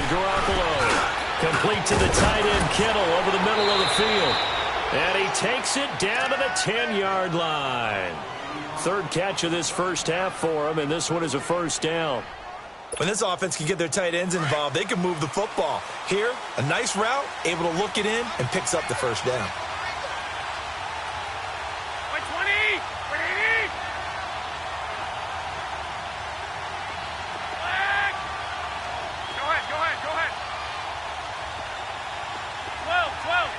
Garoppolo. Complete to the tight end, Kittle, over the middle of the field. And he takes it down to the 10-yard line. Third catch of this first half for him, and this one is a first down. When this offense can get their tight ends involved, they can move the football. Here, a nice route, able to look it in, and picks up the first down. 120! 180! Go ahead. 12.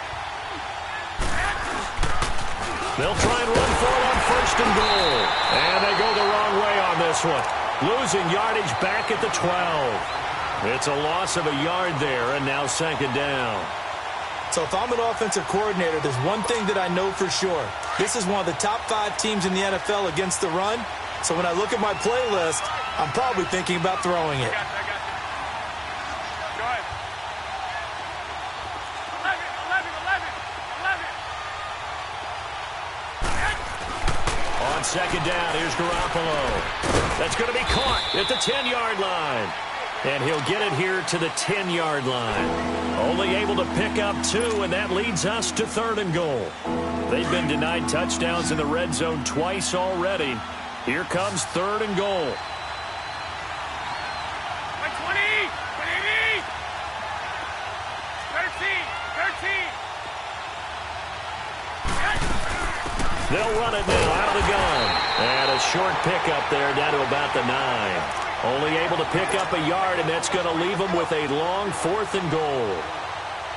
They'll try and run for it on first and goal. And they go the wrong way on this one. Losing yardage back at the 12. It's a loss of a yard there, and now second down. So if I'm an offensive coordinator, there's one thing that I know for sure. This is one of the top 5 teams in the NFL against the run. So when I look at my playlist, I'm probably thinking about throwing it. I got you. Go ahead. 11. On second down, here's Garoppolo. That's going to be caught at the 10-yard line. And he'll get it here to the 10-yard line. Only able to pick up 2, and that leads us to third and goal. They've been denied touchdowns in the red zone twice already. Here comes third and goal. 120! 180! 13! They'll run it now out of the gun. And a short pickup there down to about the 9. Only able to pick up a yard, and that's going to leave them with a long fourth and goal.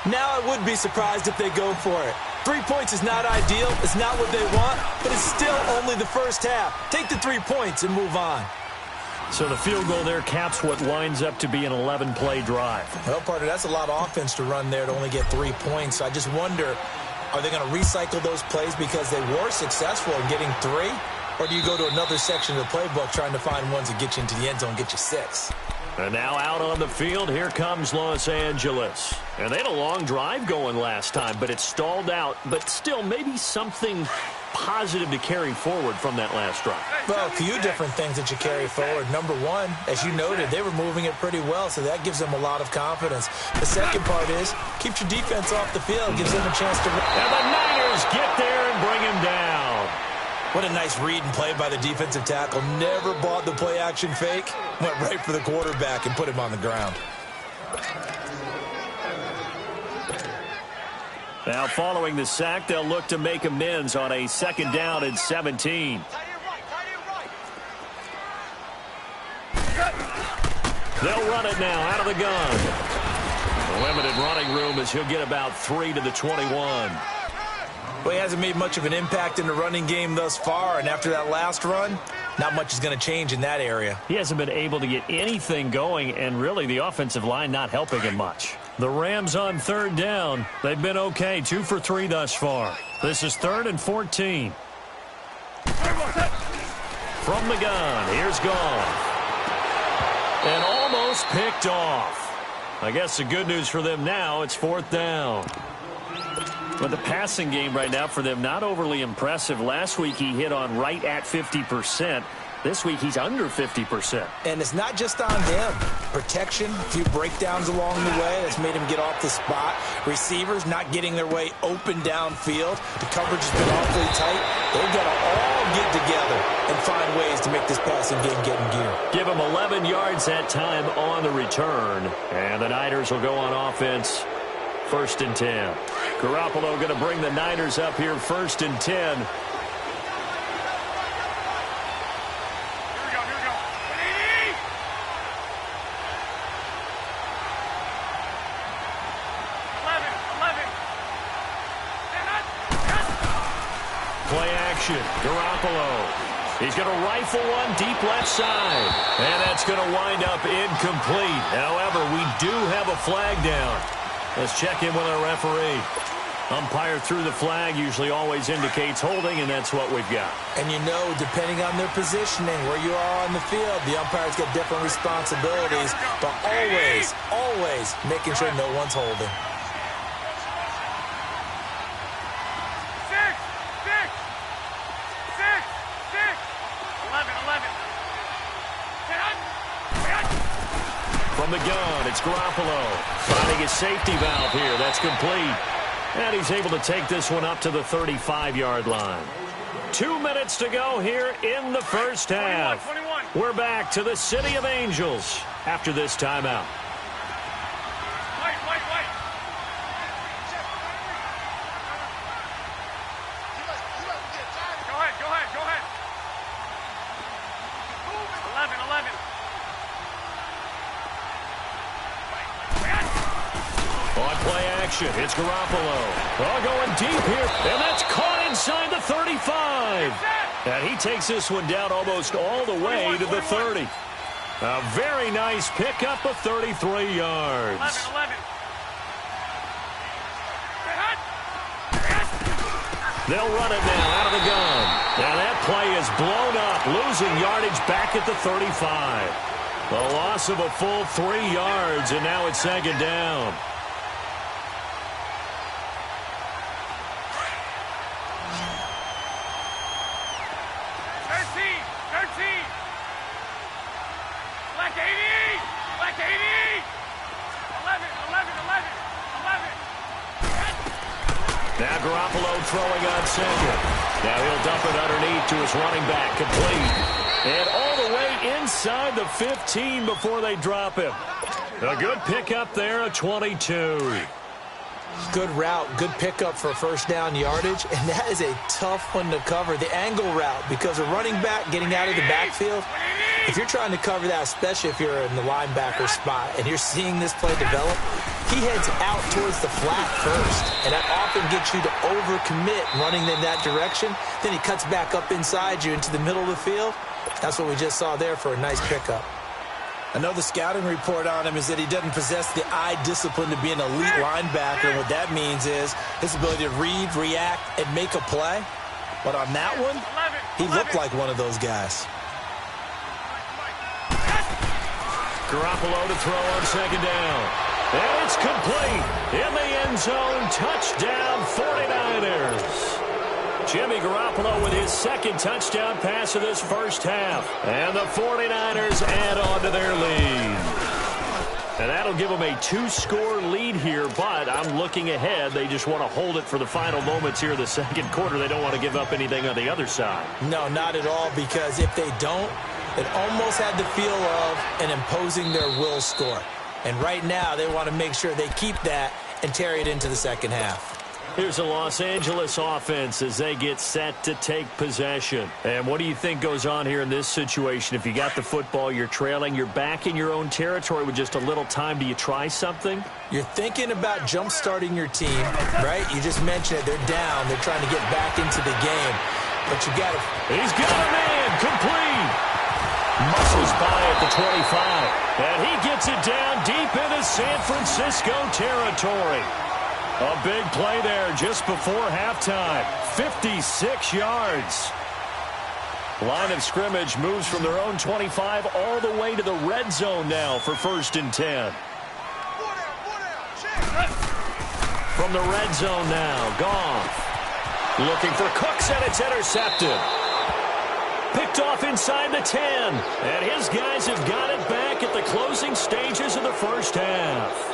Now I would be surprised if they go for it. 3 points is not ideal. It's not what they want, but it's still only the first half. Take the 3 points and move on. So the field goal there caps what winds up to be an 11-play drive. Well, partner, that's a lot of offense to run there to only get 3 points. I just wonder, are they going to recycle those plays because they were successful in getting 3? Or do you go to another section of the playbook trying to find ones that get you into the end zone, get you 6? And now out on the field, here comes Los Angeles. And they had a long drive going last time, but it stalled out. But still, maybe something positive to carry forward from that last drive. Well, a few different things that you carry forward. Number one, as you noted, they were moving it pretty well, so that gives them a lot of confidence. The second part is, keeps your defense off the field, gives them a chance to... And the Niners get there and bring him down. What a nice read and play by the defensive tackle. Never bought the play-action fake. Went right for the quarterback and put him on the ground. Now following the sack, they'll look to make amends on a second down and 17. They'll run it now out of the gun. The limited running room as he'll get about 3 to the 21. Well, he hasn't made much of an impact in the running game thus far, and after that last run, not much is going to change in that area. He hasn't been able to get anything going, and really the offensive line not helping him much. The Rams on third down. They've been okay, 2 for 3 thus far. This is 3rd and 14. From the gun, here's Goff. And almost picked off. I guess the good news for them now, it's 4th down. But the passing game right now for them, not overly impressive. Last week he hit on right at 50%. This week he's under 50%. And it's not just on him. Protection, a few breakdowns along the way. That's made him get off the spot. Receivers not getting their way open downfield. The coverage has been awfully tight. They've got to all get together and find ways to make this passing game get in gear. Give him 11 yards that time on the return. And the Niners will go on offense. 1st and 10. Garoppolo going to bring the Niners up here 1st and 10. Here we go. 180! Play action. Garoppolo. He's going to rifle one deep left side. And that's going to wind up incomplete. However, we do have a flag down. Let's check in with our referee. Umpire threw the flag, usually always indicates holding, and that's what we've got. And you know, depending on their positioning, where you are on the field, the umpire's got different responsibilities, but always making sure no one's holding. 11. From the gun, it's Garoppolo. Finding his safety valve here. That's complete. And he's able to take this one up to the 35-yard line. 2 minutes to go here in the first half. 21. We're back to the City of Angels after this timeout. Wait. Go ahead. 11. On play action, it's Garoppolo. Going deep here, and that's caught inside the 35. And he takes this one down almost all the way to the 30. A very nice pickup of 33 yards. 11. They'll run it now out of the gun. Now that play is blown up, losing yardage back at the 35. A loss of a full 3 yards, and now it's second down. Black 80. 11. Now Garoppolo throwing on second. Now he'll dump it underneath to his running back, complete. And all the way inside the 15 before they drop him. A good pickup there, a 22. Good route, good pickup for first down yardage, and that is a tough one to cover, the angle route, because a running back getting out of the backfield, if you're trying to cover that, especially if you're in the linebacker spot, and you're seeing this play develop, he heads out towards the flat first, and that often gets you to overcommit running in that direction. Then he cuts back up inside you into the middle of the field. That's what we just saw there for a nice pickup. I know the scouting report on him is that he doesn't possess the eye discipline to be an elite linebacker, and what that means is his ability to read, react, and make a play. But on that one, he looked like one of those guys. Garoppolo to throw on second down. And it's complete. In the end zone, touchdown 49ers. Jimmy Garoppolo with his second touchdown pass of this first half. And the 49ers add on to their lead. And that'll give them a 2-score lead here, but I'm looking ahead. They just want to hold it for the final moments here in the second quarter. They don't want to give up anything on the other side. No, not at all, because if they don't, it almost had the feel of an imposing their will score. And right now, they want to make sure they keep that and carry it into the second half. Here's a Los Angeles offense as they get set to take possession. And what do you think goes on here in this situation? If you got the football, you're trailing, you're back in your own territory with just a little time. Do you try something? You're thinking about jump-starting your team, right? You just mentioned it. They're down. They're trying to get back into the game. But you got to... He's got a man. Complete. Muscles by at the 25. And he gets it down deep into San Francisco territory. A big play there just before halftime. 56 yards. Line of scrimmage moves from their own 25 all the way to the red zone now for 1st and 10. From the red zone now, Goff. Looking for Cooks, and it's intercepted. Picked off inside the 10. And his guys have got it back at the closing stages of the first half.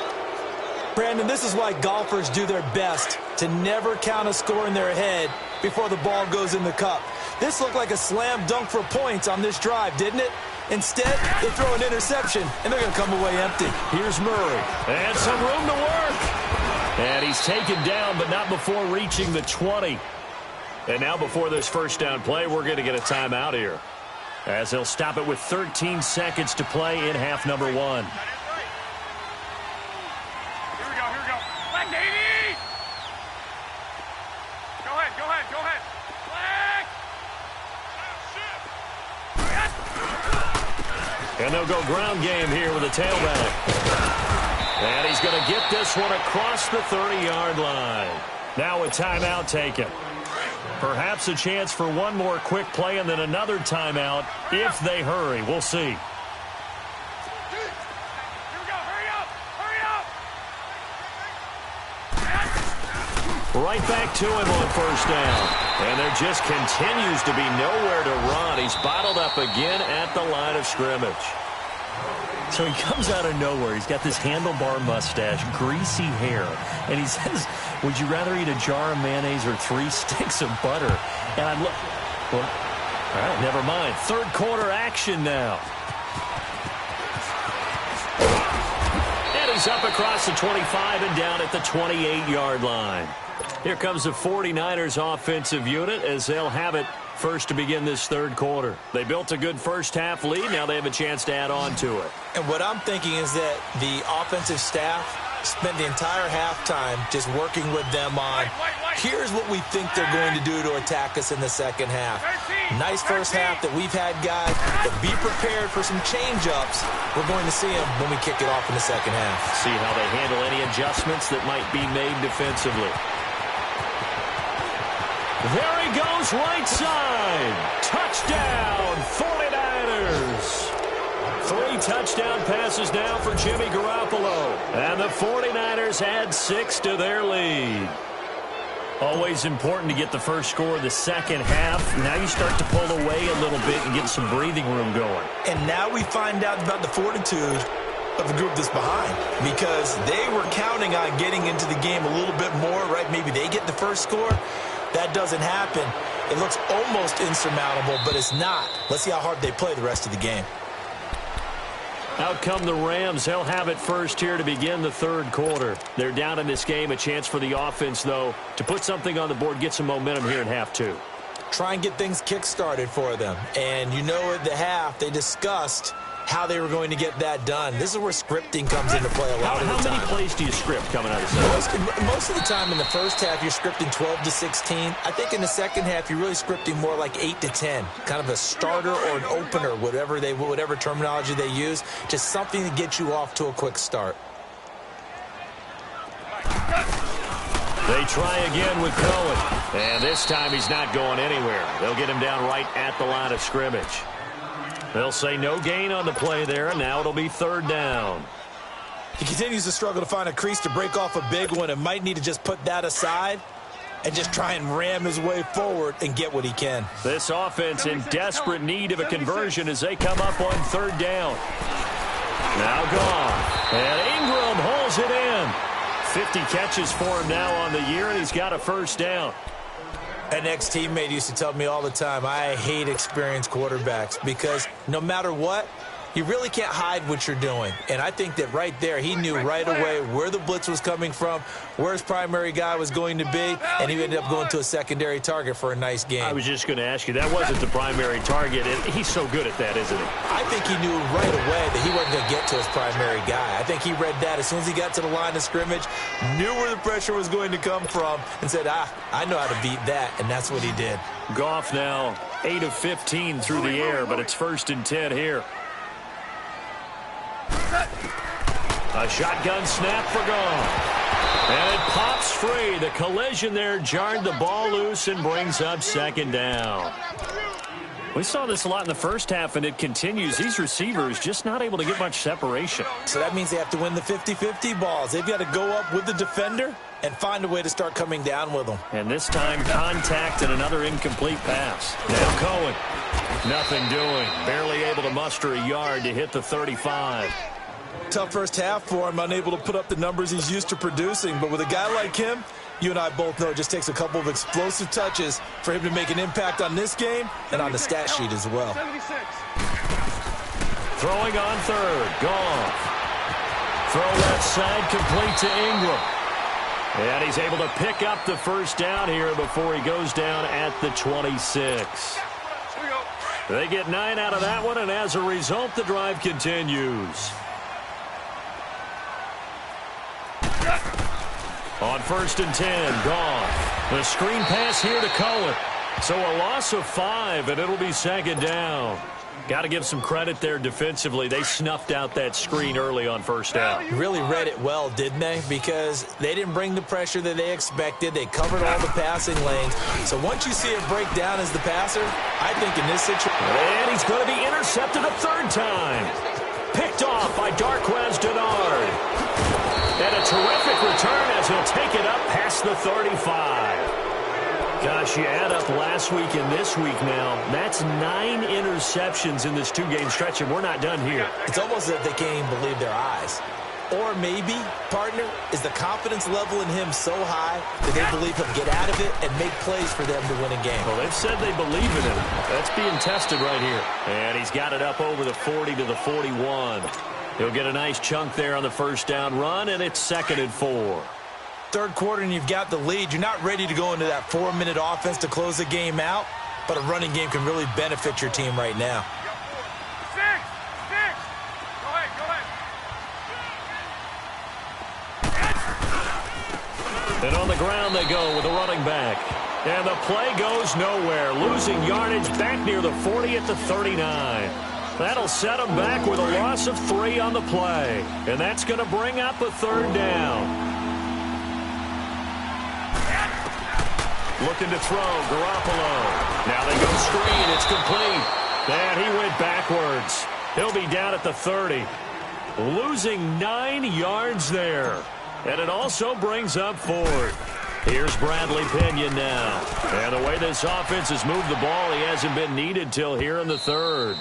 Brandon, this is why golfers do their best to never count a score in their head before the ball goes in the cup. This looked like a slam dunk for points on this drive, didn't it? Instead, they throw an interception, and they're going to come away empty. Here's Murray. And some room to work. And he's taken down, but not before reaching the 20. And now before this first down play, we're going to get a timeout here, as they'll stop it with 13 seconds to play in half number 1. And they'll go ground game here with a tailback. And he's going to get this one across the 30-yard line. Now a timeout taken. Perhaps a chance for one more quick play and then another timeout if they hurry. We'll see. Here we go. Hurry up. Right back to him on first down. And there just continues to be nowhere to run. He's bottled up again at the line of scrimmage. So he comes out of nowhere. He's got this handlebar mustache, greasy hair, and he says, would you rather eat a jar of mayonnaise or 3 sticks of butter? And I look, well, all right, never mind. Third quarter action now. And he's up across the 25 and down at the 28-yard line. Here comes the 49ers offensive unit as they'll have it first to begin this third quarter. They built a good first-half lead. Now they have a chance to add on to it. And what I'm thinking is that the offensive staff spent the entire halftime just working with them on, here's what we think they're going to do to attack us in the second half. Nice first half that we've had, guys, but be prepared for some change-ups. We're going to see them when we kick it off in the second half. See how they handle any adjustments that might be made defensively. There he goes, right side. Touchdown, 49ers. 3 touchdown passes now for Jimmy Garoppolo. And the 49ers add 6 to their lead. Always important to get the first score of the second half. Now you start to pull away a little bit and get some breathing room going. And now we find out about the fortitude of the group that's behind, because they were counting on getting into the game a little bit more, right? Maybe they get the first score. That doesn't happen. It looks almost insurmountable, but it's not. Let's see how hard they play the rest of the game. Out come the Rams. They'll have it first here to begin the third quarter. They're down in this game. A chance for the offense, though, to put something on the board, get some momentum here in half 2. Try and get things kick-started for them. And you know at the half, they discussed how they were going to get that done. This is where scripting comes into play a lot of the time. How many plays do you script coming out of the Most of the time in the first half, you're scripting 12 to 16. I think in the second half, you're really scripting more like 8 to 10. Kind of a starter or an opener, whatever terminology they use. Just something to get you off to a quick start. They try again with Cohen. And this time he's not going anywhere. They'll get him down right at the line of scrimmage. They'll say no gain on the play there, and now it'll be third down. He continues to struggle to find a crease to break off a big one and might need to just put that aside and just try and ram his way forward and get what he can. This offense in desperate need of a conversion as they come up on third down. Now gone. And Ingram holds it in. 50 catches for him now on the year, and he's got a first down. An ex-teammate used to tell me all the time, I hate experienced quarterbacks because no matter what, you really can't hide what you're doing. And I think that right there, he knew right away where the blitz was coming from, where his primary guy was going to be, and he ended up going to a secondary target for a nice game. I was just going to ask you, that wasn't the primary target. He's so good at that, isn't he? I think he knew right away that he wasn't going to get to his primary guy. I think he read that as soon as he got to the line of scrimmage, knew where the pressure was going to come from, and said, I know how to beat that, and that's what he did. Goff now 8 of 15 through the air, but it's 1st and 10 here. A shotgun snap for Goff. And it pops free. The collision there jarred the ball loose and brings up second down. We saw this a lot in the first half, and it continues. These receivers just not able to get much separation. So that means they have to win the 50-50 balls. They've got to go up with the defender and find a way to start coming down with them. And this time, contact and another incomplete pass. Now Cohen. Nothing doing. Barely able to muster a yard to hit the 35. Tough first half for him, unable to put up the numbers he's used to producing. But with a guy like him, you and I both know it just takes a couple of explosive touches for him to make an impact on this game and on the stat sheet as well. 76. Throwing on third. Goff. Throw left side, complete to Ingram. And he's able to pick up the first down here before he goes down at the 26. They get 9 out of that one, and as a result, the drive continues. On 1st and 10, Goff. The screen pass here to Cohen. So a loss of 5, and it'll be second down. Got to give some credit there defensively. They snuffed out that screen early on first down. Really read it well, didn't they? Because they didn't bring the pressure that they expected. They covered all the passing lanes. So once you see it break down as the passer, I think in this situation... And he's going to be intercepted a third time. Picked off by Darquez Dennard. And a terrific return as he'll take it up past the 35. Gosh, you add up last week and this week now. That's 9 interceptions in this 2-game stretch, and we're not done here. It's almost as if they can't even believe their eyes. Or maybe, partner, is the confidence level in him so high that they believe he'll get out of it and make plays for them to win a game. Well, they've said they believe in him. That's being tested right here. And he's got it up over the 40 to the 41. He'll get a nice chunk there on the first down run, and it's 2nd and 4. Third quarter and you've got the lead. You're not ready to go into that 4-minute offense to close the game out, but a running game can really benefit your team right now. 6. Go ahead. And on the ground they go with a running back. And the play goes nowhere, losing yardage back near the 40 at the 39. That'll set them back with a loss of 3 on the play. And that's going to bring up a 3rd down. Looking to throw, Garoppolo. Now they go screen, it's complete. And he went backwards. He'll be down at the 30. Losing 9 yards there. And it also brings up 4th. Here's Bradley Pinion now. And the way this offense has moved the ball, he hasn't been needed till here in the 3rd.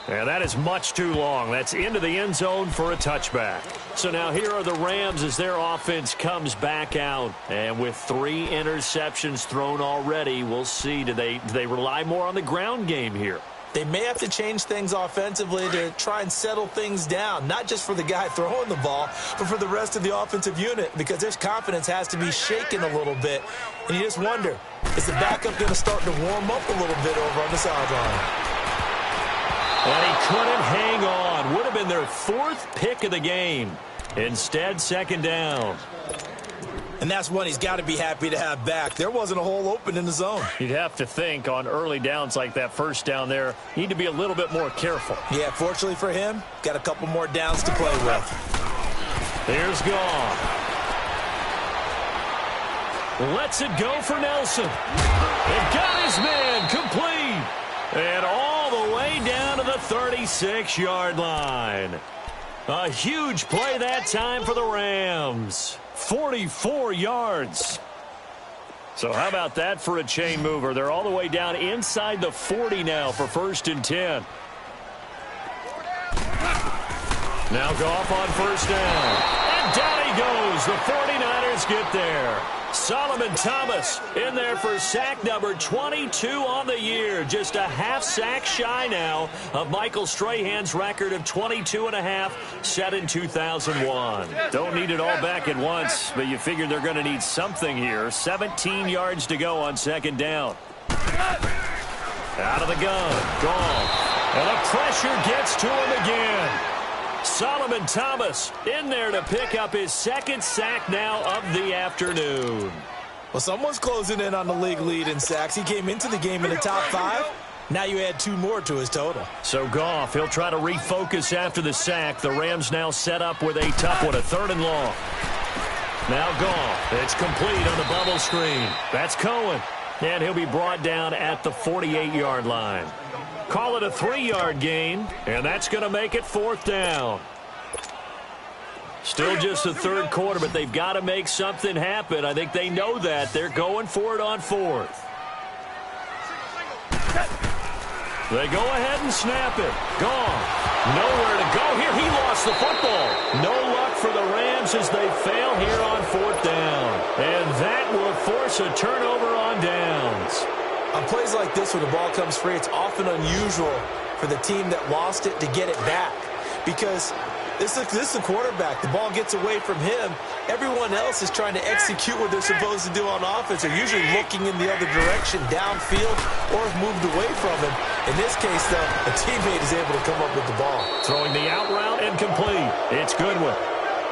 And that is much too long. That's into the end zone for a touchback. So now here are the Rams as their offense comes back out. And with 3 interceptions thrown already, we'll see. Do they rely more on the ground game here? They may have to change things offensively to try and settle things down, not just for the guy throwing the ball, but for the rest of the offensive unit, because their confidence has to be shaken a little bit. And you just wonder, is the backup going to start to warm up a little bit over on the sideline? And he couldn't hang on. Would have been their 4th pick of the game. Instead, 2nd down. And that's one he's got to be happy to have back. There wasn't a hole open in the zone. You'd have to think on early downs like that first down there, you need to be a little bit more careful. Yeah, fortunately for him, got a couple more downs to play with. Here's Goff. Lets it go for Nelson. And got his man complete. And all the way down to the 36-yard line. A huge play that time for the Rams. 44 yards. So how about that for a chain mover? They're all the way down inside the 40 now for 1st and 10. Now Goff on 1st down. And down he goes. The 49ers get there. Solomon Thomas in there for sack number 22 on the year. Just a half sack shy now of Michael Strahan's record of 22.5 set in 2001. Don't need it all back at once, but you figure they're going to need something here. 17 yards to go on 2nd down. Out of the gun. Goff. And the pressure gets to him again. Solomon Thomas in there to pick up his 2nd sack now of the afternoon. Well, someone's closing in on the league lead in sacks. He came into the game in the top 5. Now you add 2 more to his total. So Goff, he'll try to refocus after the sack. The Rams now set up with a tough one, a 3rd and long. Now Goff, it's complete on the bubble screen. That's Cohen. And he'll be brought down at the 48-yard line. Call it a 3-yard gain, and that's going to make it 4th down. Still just the 3rd quarter, but they've got to make something happen. I think they know that. They're going for it on 4th. They go ahead and snap it. Gone. Nowhere to go here. He lost the football. No luck for the Rams as they fail here on 4th down. And that will force a turnover on downs. On plays like this where the ball comes free, it's often unusual for the team that lost it to get it back. Because this is the quarterback. The ball gets away from him. Everyone else is trying to execute what they're supposed to do on offense. They're usually looking in the other direction, downfield, or have moved away from him. In this case, though, a teammate is able to come up with the ball. Throwing the out route and complete. It's Goodwin.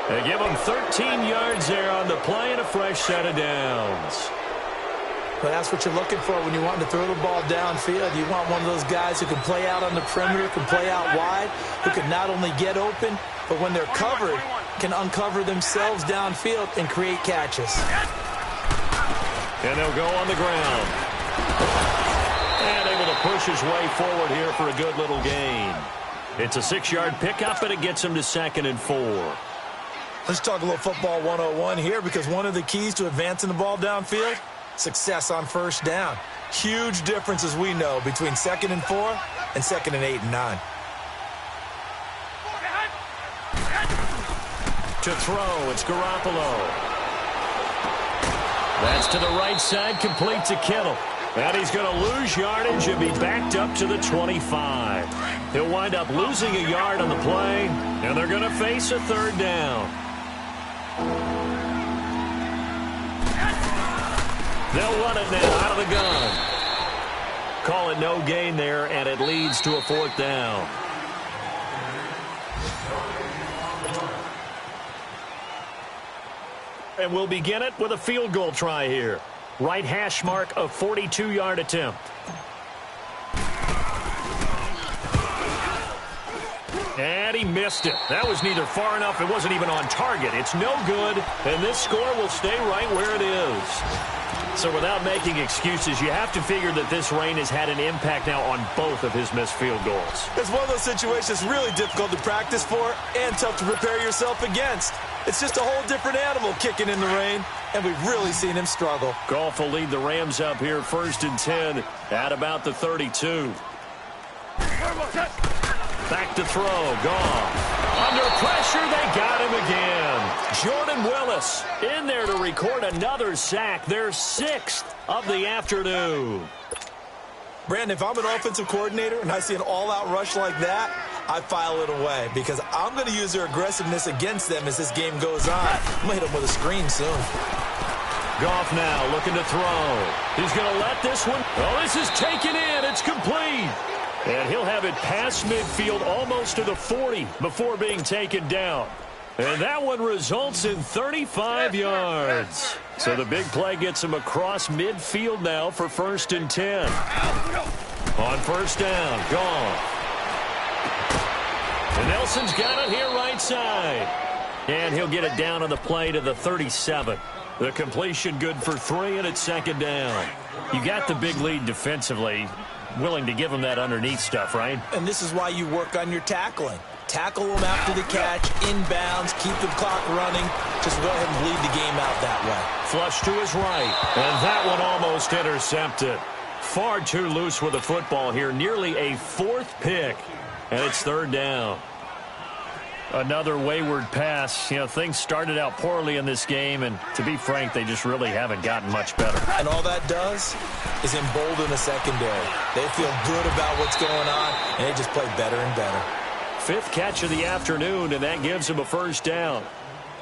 They give him 13 yards there on the play and a fresh set of downs. But that's what you're looking for when you want to throw the ball downfield. You want one of those guys who can play out on the perimeter, can play out wide, who can not only get open, but when they're covered, can uncover themselves downfield and create catches. And they'll go on the ground. And able to push his way forward here for a good little gain. It's a 6-yard pickup, and it gets him to 2nd and 4. Let's talk a little football 101 here, because one of the keys to advancing the ball downfield Success on first down. Huge difference, as we know, between 2nd and 4 and 2nd and 8 and 9. To throw, it's Garoppolo. That's to the right side, complete to Kittle. And he's going to lose yardage and be backed up to the 25. He'll wind up losing a yard on the play, and they're going to face a 3rd down. They'll run it now out of the gun. Call it no gain there, and it leads to a 4th down. And we'll begin it with a field goal try here. Right hash mark of 42-yard attempt. And he missed it. That was neither far enough. It wasn't even on target. It's no good, and this score will stay right where it is. So without making excuses, you have to figure that this rain has had an impact now on both of his missed field goals. It's one of those situations really difficult to practice for and tough to prepare yourself against. It's just a whole different animal kicking in the rain, and we've really seen him struggle. Goff will lead the Rams up here 1st and 10 at about the 32. Back to throw, Goff. Under pressure, they got him again. Jordan Willis in there to record another sack, their 6th of the afternoon. Brandon, if I'm an offensive coordinator and I see an all-out rush like that, I file it away because I'm going to use their aggressiveness against them as this game goes on. I'm going to hit them with a screen soon. Goff now looking to throw. He's going to let this one. Oh, this is taken in. It's complete. And he'll have it past midfield almost to the 40 before being taken down. And that one results in 35 yards. So the big play gets him across midfield now for 1st and 10. On 1st down, Goff. And Nelson's got it here right side. And he'll get it down on the play to the 37. The completion good for 3, and it's 2nd down. You got the big lead defensively. Willing to give him that underneath stuff, right? And this is why you work on your tackling. Tackle them after the catch, inbounds, keep the clock running. Just go ahead and bleed the game out that way. Flush to his right, and that one almost intercepted. Far too loose with the football here. Nearly a 4th pick, and it's 3rd down. Another wayward pass. You know, things started out poorly in this game, and to be frank, they just really haven't gotten much better. And all that does is embolden the secondary. They feel good about what's going on, and they just play better and better. 5th catch of the afternoon, and that gives him a 1st down.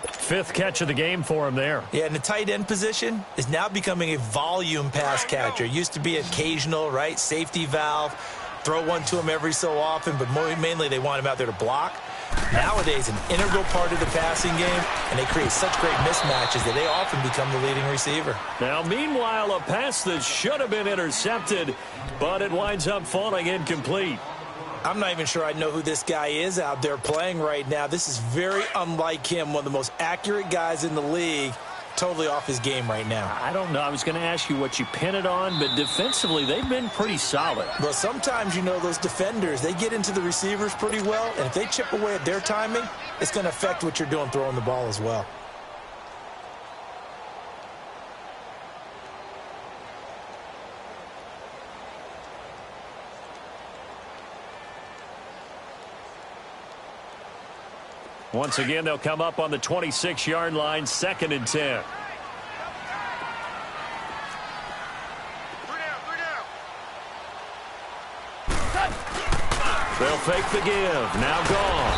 5th catch of the game for him there. Yeah, and the tight end position is now becoming a volume pass catcher. It used to be occasional, right? Safety valve. Throw one to him every so often, but mainly they want him out there to block. Nowadays, an integral part of the passing game, and they create such great mismatches that they often become the leading receiver. Now, meanwhile, a pass that should have been intercepted, but it winds up falling incomplete. I'm not even sure I know who this guy is out there playing right now. This is very unlike him, one of the most accurate guys in the league. Totally off his game right now. I don't know. I was going to ask you what you pin it on, but defensively, they've been pretty solid. Well, sometimes, you know, those defenders, they get into the receivers pretty well, and if they chip away at their timing, it's going to affect what you're doing throwing the ball as well. Once again, they'll come up on the 26-yard line, 2nd and 10. They'll fake the give. Now Goff.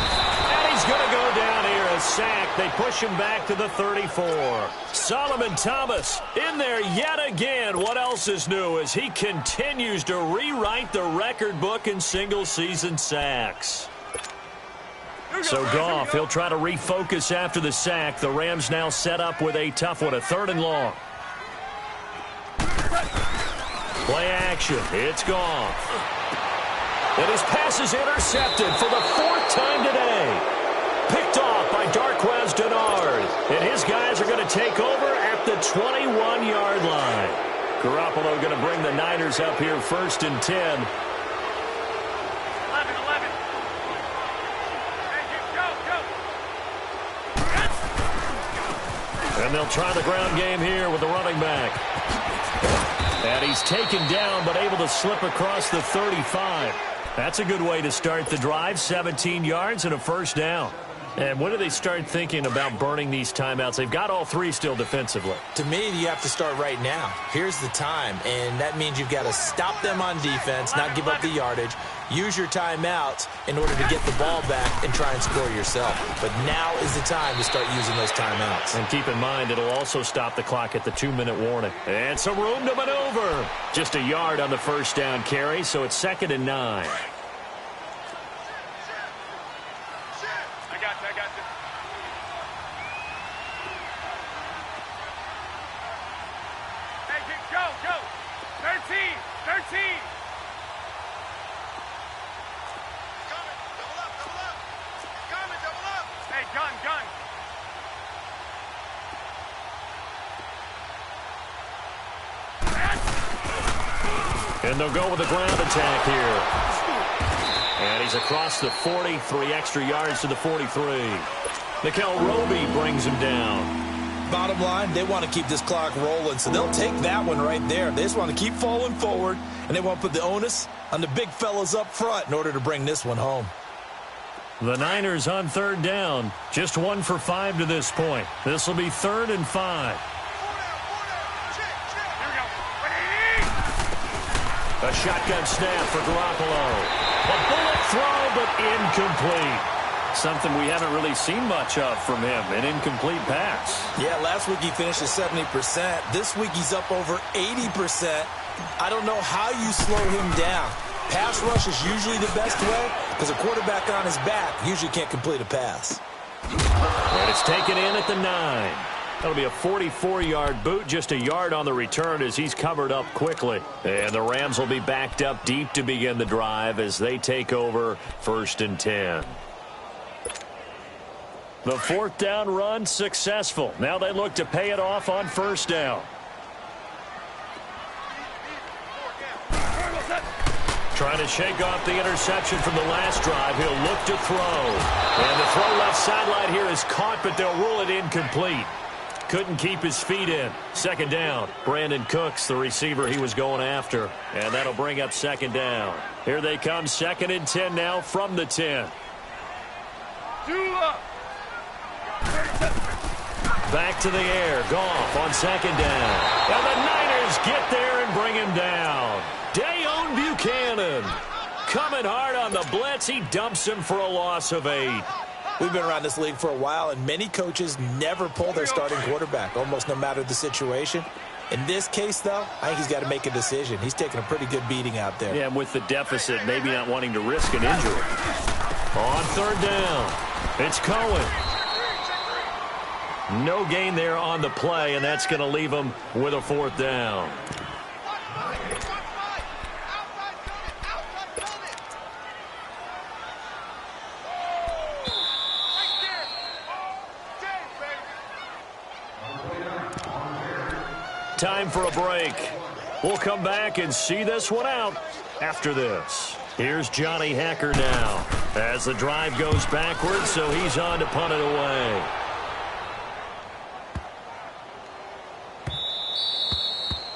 And he's going to go down here. A sack. They push him back to the 34. Solomon Thomas in there yet again. What else is new as he continues to rewrite the record book in single-season sacks. So Goff, he'll try to refocus after the sack. The Rams now set up with a tough one, a 3rd and long. Play action. It's Goff. And his pass is intercepted for the 4th time today. Picked off by Darquez Denard. And his guys are going to take over at the 21-yard line. Garoppolo going to bring the Niners up here 1st and 10. And And they'll try the ground game here with the running back. And he's taken down but able to slip across the 35. That's a good way to start the drive. 17 yards and a first down. And when do they start thinking about burning these timeouts? They've got all three still defensively. To me, you have to start right now. Here's the time, and that means you've got to stop them on defense, not give up the yardage, use your timeouts in order to get the ball back and try and score yourself. But now is the time to start using those timeouts. And keep in mind, it'll also stop the clock at the 2-minute warning. And some room to maneuver. Just a yard on the first down carry, so it's 2nd and 9. I got you. Hey, go. 13. Coming, double up. Coming, double up. Hey, gun. And they'll go with the ground attack here. And he's across the 40, 3 extra yards to the 43. Nickel Roby brings him down. Bottom line, they want to keep this clock rolling, so they'll take that one right there. They just want to keep falling forward, and they want to put the onus on the big fellas up front in order to bring this one home. The Niners on 3rd down. Just 1 for 5 to this point. This will be 3rd and 5. A shotgun snap for Garoppolo. A bullet throw, but incomplete. Something we haven't really seen much of from him, an incomplete pass. Yeah, last week he finished at 70%. This week he's up over 80%. I don't know how you slow him down. Pass rush is usually the best way because a quarterback on his back usually can't complete a pass. And it's taken in at the 9. That'll be a 44-yard boot, just a yard on the return as he's covered up quickly. And the Rams will be backed up deep to begin the drive as they take over 1st and 10. The 4th down run successful. Now they look to pay it off on 1st down. Trying to shake off the interception from the last drive. He'll look to throw. And the throw left sideline here is caught, but they'll rule it incomplete. Couldn't keep his feet in. 2nd down. Brandon Cooks, the receiver he was going after. And that'll bring up 2nd down. Here they come, 2nd and 10 now from the 10. Back to the air. Goff on 2nd down. And the Niners get there and bring him down. Dayon Buchanan coming hard on the blitz. He dumps him for a loss of 8. We've been around this league for a while, and many coaches never pull their starting quarterback, almost no matter the situation. In this case, though, I think he's got to make a decision. He's taking a pretty good beating out there. Yeah, and with the deficit, maybe not wanting to risk an injury. On 3rd down, it's Cohen. No gain there on the play, and that's going to leave him with a 4th down. Time for a break. We'll come back and see this one out after this. Here's Johnny Hacker now as the drive goes backwards, so he's on to punt it away.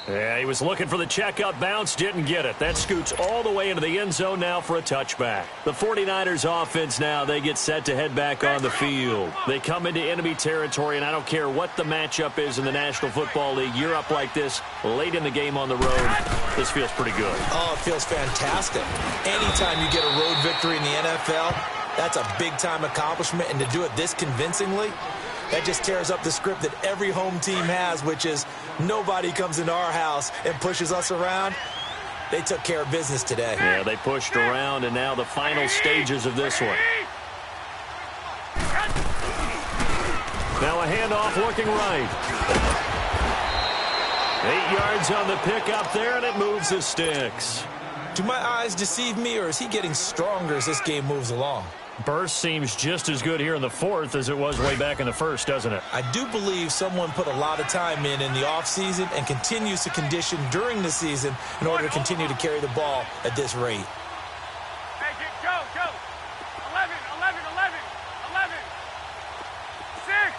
Yeah, he was looking for the checkup bounce, didn't get it. That scoots all the way into the end zone now for a touchback. The 49ers offense now, they get set to head back on the field. They come into enemy territory, and I don't care what the matchup is in the National Football League. You're up like this late in the game on the road. This feels pretty good. Oh, it feels fantastic. Anytime you get a road victory in the NFL, that's a big-time accomplishment, and to do it this convincingly, that just tears up the script that every home team has, which is nobody comes into our house and pushes us around. They took care of business today. Yeah, they pushed around, and now the final stages of this one. Now a handoff looking right. 8 yards on the pickup there, and it moves the sticks. Do my eyes deceive me, or is he getting stronger as this game moves along? Burst seems just as good here in the 4th as it was way back in the 1st, doesn't it? I do believe someone put a lot of time in the offseason and continues to condition during the season in order to continue to carry the ball at this rate. Hey, go. 11. 6.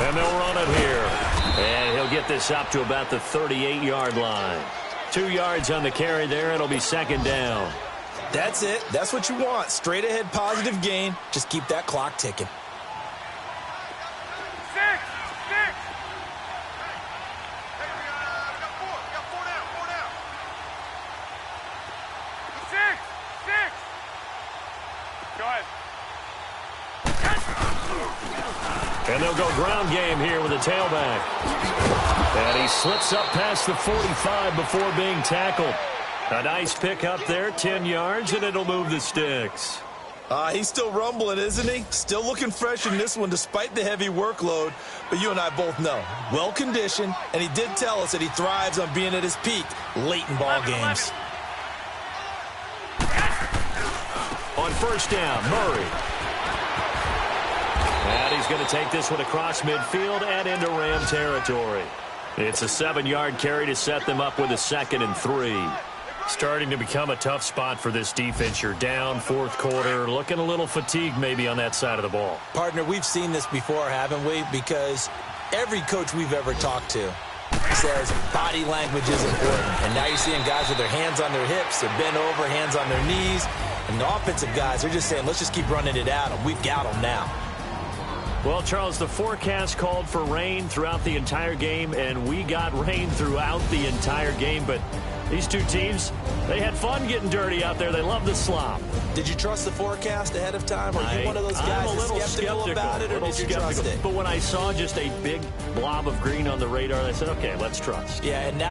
And they'll run it here. And he'll get this up to about the 38-yard line. 2 yards on the carry there. It'll be second down. That's it. That's what you want. Straight ahead positive gain. Just keep that clock ticking. 6. Hey, we got 4. We got 4 down. 4 down. 6. Go ahead. And they'll go ground game here with a tailback. And he slips up past the 45 before being tackled. A nice pick up there, 10 yards, and it'll move the sticks. He's still rumbling, isn't he? Still looking fresh in this one despite the heavy workload. But you and I both know, well-conditioned, and he did tell us that he thrives on being at his peak late in ball games. On first down, Murray. And he's going to take this one across midfield and into Ram territory. It's a 7-yard carry to set them up with a 2nd and 3. Starting to become a tough spot for this defense. You're down, fourth quarter, looking a little fatigued maybe on that side of the ball. Partner, we've seen this before, haven't we? Because every coach we've ever talked to says body language is important. And now you're seeing guys with their hands on their hips, they're bent over, hands on their knees. And the offensive guys are just saying, let's just keep running it at them. We've got them now. Well, Charles, the forecast called for rain throughout the entire game, and we got rain throughout the entire game. But these two teams, they had fun getting dirty out there. They love the slop. Did you trust the forecast ahead of time? Are you one of those guys I'm a little skeptical about it, or did you trust it? But when I saw just a big blob of green on the radar, I said, okay, let's trust. Yeah, and now